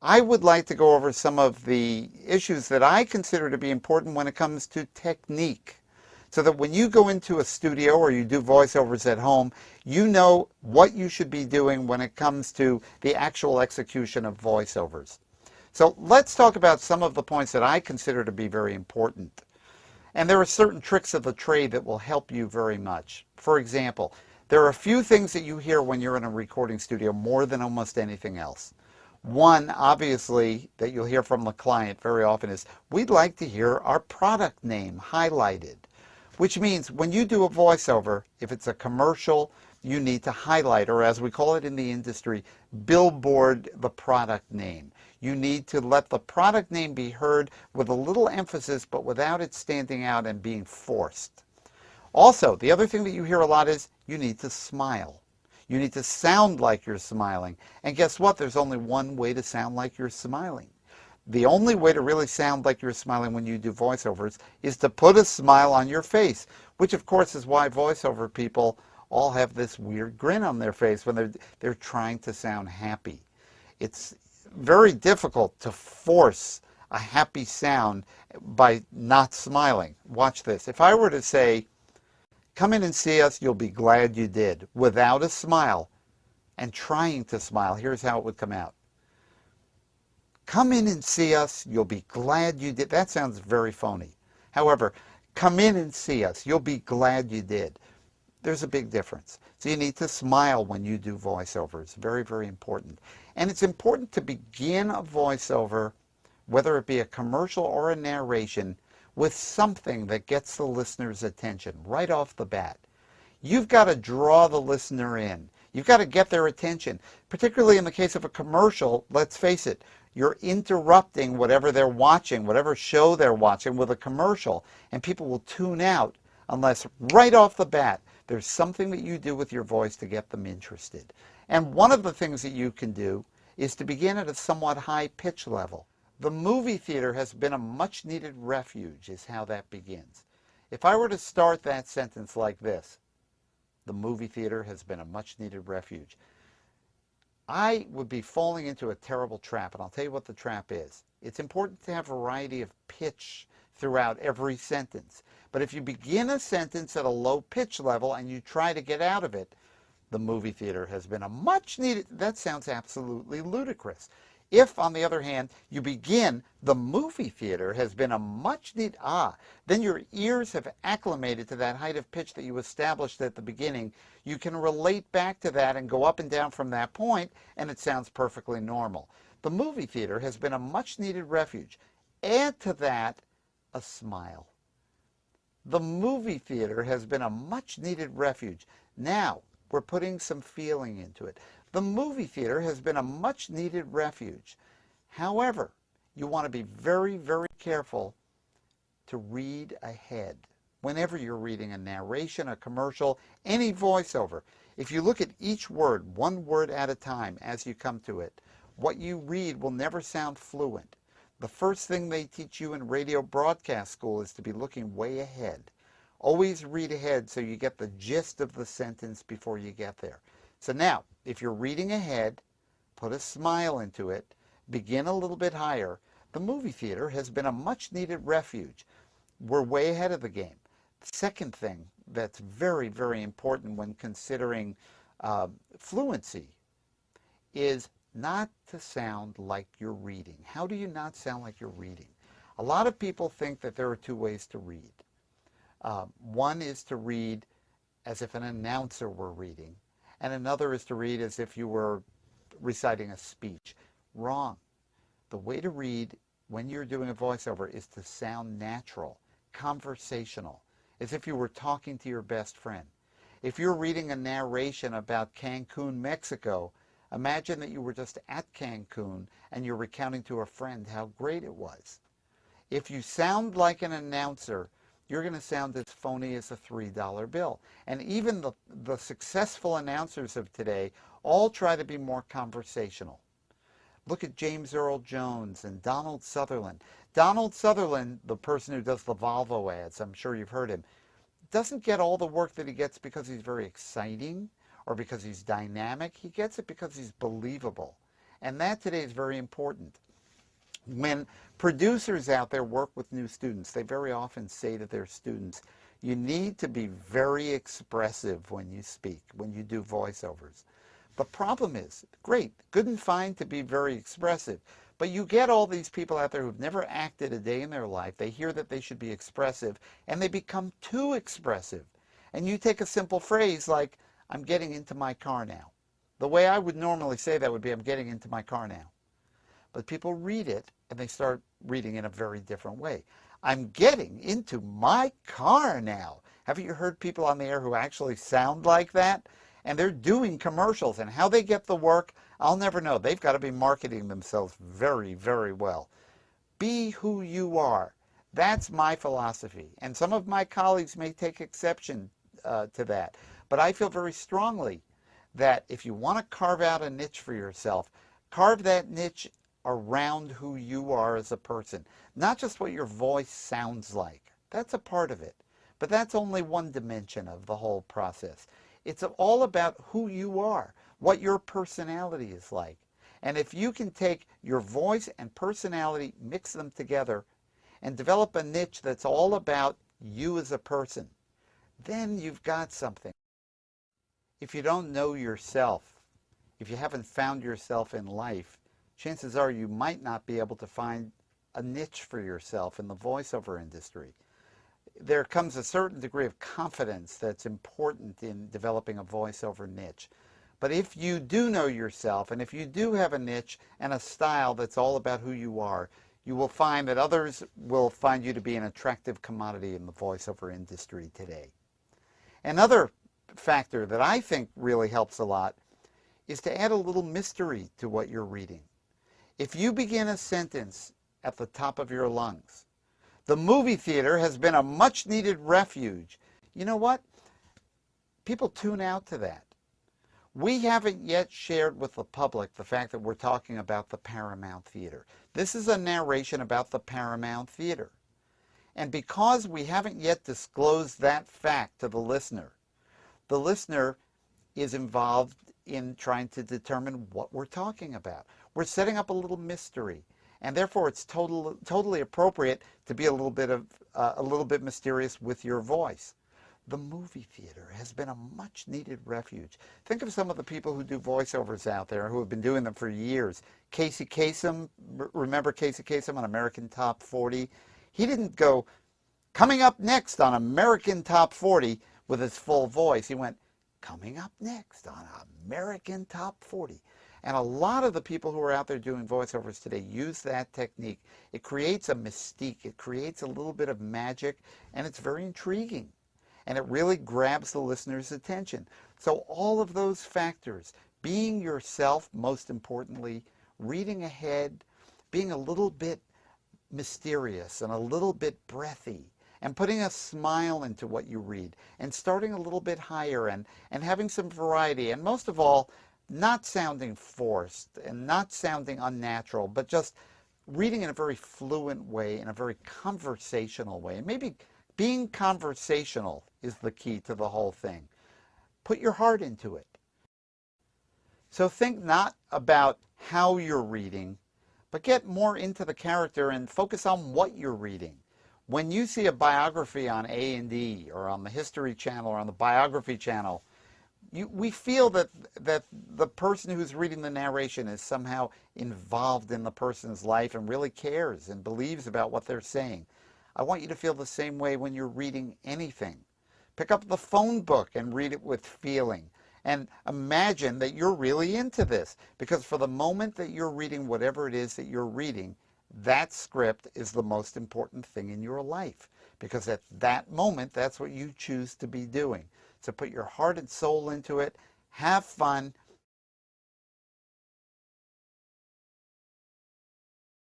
I would like to go over some of the issues that I consider to be important when it comes to technique. So that when you go into a studio or you do voiceovers at home, you know what you should be doing when it comes to the actual execution of voiceovers. So let's talk about some of the points that I consider to be very important. And there are certain tricks of the trade that will help you very much. For example, there are a few things that you hear when you're in a recording studio more than almost anything else. One, obviously, that you'll hear from the client very often is, we'd like to hear our product name highlighted. Which means when you do a voiceover, if it's a commercial, you need to highlight, or as we call it in the industry, billboard the product name. You need to let the product name be heard with a little emphasis, but without it standing out and being forced. Also, the other thing that you hear a lot is you need to smile. You need to sound like you're smiling. And guess what? There's only one way to sound like you're smiling. The only way to really sound like you're smiling when you do voiceovers is to put a smile on your face, which of course is why voiceover people all have this weird grin on their face when they're trying to sound happy. It's very difficult to force a happy sound by not smiling. Watch this. If I were to say, come in and see us, you'll be glad you did, without a smile and trying to smile, here's how it would come out. Come in and see us, you'll be glad you did. That sounds very phony. However, come in and see us, you'll be glad you did. There's a big difference. So you need to smile when you do voiceovers. Very, very important. And it's important to begin a voiceover, whether it be a commercial or a narration, with something that gets the listener's attention right off the bat. You've got to draw the listener in. You've got to get their attention. Particularly in the case of a commercial, let's face it, you're interrupting whatever they're watching, whatever show they're watching with a commercial, and people will tune out unless right off the bat there's something that you do with your voice to get them interested. And one of the things that you can do is to begin at a somewhat high pitch level. The movie theater has been a much needed refuge, is how that begins. If I were to start that sentence like this, the movie theater has been a much needed refuge, I would be falling into a terrible trap, and I'll tell you what the trap is. It's important to have variety of pitch throughout every sentence. But if you begin a sentence at a low pitch level and you try to get out of it, the movie theater has been a much needed, that sounds absolutely ludicrous. If, on the other hand, you begin, the movie theater has been a much needed, then your ears have acclimated to that height of pitch that you established at the beginning. You can relate back to that and go up and down from that point, and it sounds perfectly normal. The movie theater has been a much needed refuge. Add to that a smile. The movie theater has been a much needed refuge. Now, we're putting some feeling into it. The movie theater has been a much needed refuge. However, you want to be very, very careful to read ahead. Whenever you're reading a narration, a commercial, any voiceover, if you look at each word, one word at a time as you come to it, what you read will never sound fluent. The first thing they teach you in radio broadcast school is to be looking way ahead. Always read ahead so you get the gist of the sentence before you get there. So now, if you're reading ahead, put a smile into it, begin a little bit higher. The movie theater has been a much needed refuge. We're way ahead of the game. The second thing that's very, very important when considering fluency is not to sound like you're reading. How do you not sound like you're reading? A lot of people think that there are two ways to read. One is to read as if an announcer were reading, and another is to read as if you were reciting a speech. Wrong. The way to read when you're doing a voiceover is to sound natural, conversational, as if you were talking to your best friend. If you're reading a narration about Cancun, Mexico, imagine that you were just at Cancun and you're recounting to a friend how great it was. If you sound like an announcer, you're going to sound as phony as a $3 bill. And even the successful announcers of today all try to be more conversational. Look at James Earl Jones and Donald Sutherland. Donald Sutherland, the person who does the Volvo ads, I'm sure you've heard him, doesn't get all the work that he gets because he's very exciting or because he's dynamic. He gets it because he's believable. And that today is very important. When producers out there work with new students, they very often say to their students, you need to be very expressive when you speak, when you do voiceovers. The problem is, great, good and fine to be very expressive, but you get all these people out there who've never acted a day in their life. They hear that they should be expressive, and they become too expressive. And you take a simple phrase like, I'm getting into my car now. The way I would normally say that would be, I'm getting into my car now. But people read it, and they start reading in a very different way. I'm getting into my car now. Haven't you heard people on the air who actually sound like that? And they're doing commercials, and how they get the work, I'll never know. They've got to be marketing themselves very, very well. Be who you are. That's my philosophy. And some of my colleagues may take exception to that. But I feel very strongly that if you want to carve out a niche for yourself, carve that niche around who you are as a person. Not just what your voice sounds like. That's a part of it. But that's only one dimension of the whole process. It's all about who you are, what your personality is like. And if you can take your voice and personality, mix them together, and develop a niche that's all about you as a person, then you've got something. If you don't know yourself, if you haven't found yourself in life, chances are you might not be able to find a niche for yourself in the voiceover industry. There comes a certain degree of confidence that's important in developing a voiceover niche. But if you do know yourself, and if you do have a niche and a style that's all about who you are, you will find that others will find you to be an attractive commodity in the voiceover industry today. Another factor that I think really helps a lot is to add a little mystery to what you're reading. If you begin a sentence at the top of your lungs, the movie theater has been a much-needed refuge. You know what? People tune out to that. We haven't yet shared with the public the fact that we're talking about the Paramount Theater. This is a narration about the Paramount Theater. And because we haven't yet disclosed that fact to the listener is involved in trying to determine what we're talking about. We're setting up a little mystery. And therefore, it's totally appropriate to be a little bit mysterious with your voice. The movie theater has been a much-needed refuge. Think of some of the people who do voiceovers out there who have been doing them for years. Casey Kasem, remember Casey Kasem on American Top 40? He didn't go, coming up next on American Top 40 with his full voice. He went, coming up next on American Top 40. And a lot of the people who are out there doing voiceovers today use that technique. It creates a mystique. It creates a little bit of magic, and it's very intriguing. And it really grabs the listener's attention. So all of those factors, being yourself, most importantly, reading ahead, being a little bit mysterious and a little bit breathy, and putting a smile into what you read, and starting a little bit higher, and having some variety, and most of all, not sounding forced and not sounding unnatural, but just reading in a very fluent way, in a very conversational way. And maybe being conversational is the key to the whole thing. Put your heart into it. So think not about how you're reading, but get more into the character and focus on what you're reading. When you see a biography on A&E or on the History Channel or on the Biography Channel, we feel that the person who's reading the narration is somehow involved in the person's life and really cares and believes about what they're saying. I want you to feel the same way when you're reading anything. Pick up the phone book and read it with feeling. And imagine that you're really into this. Because for the moment that you're reading whatever it is that you're reading, that script is the most important thing in your life. Because at that moment, that's what you choose to be doing. So put your heart and soul into it, have fun,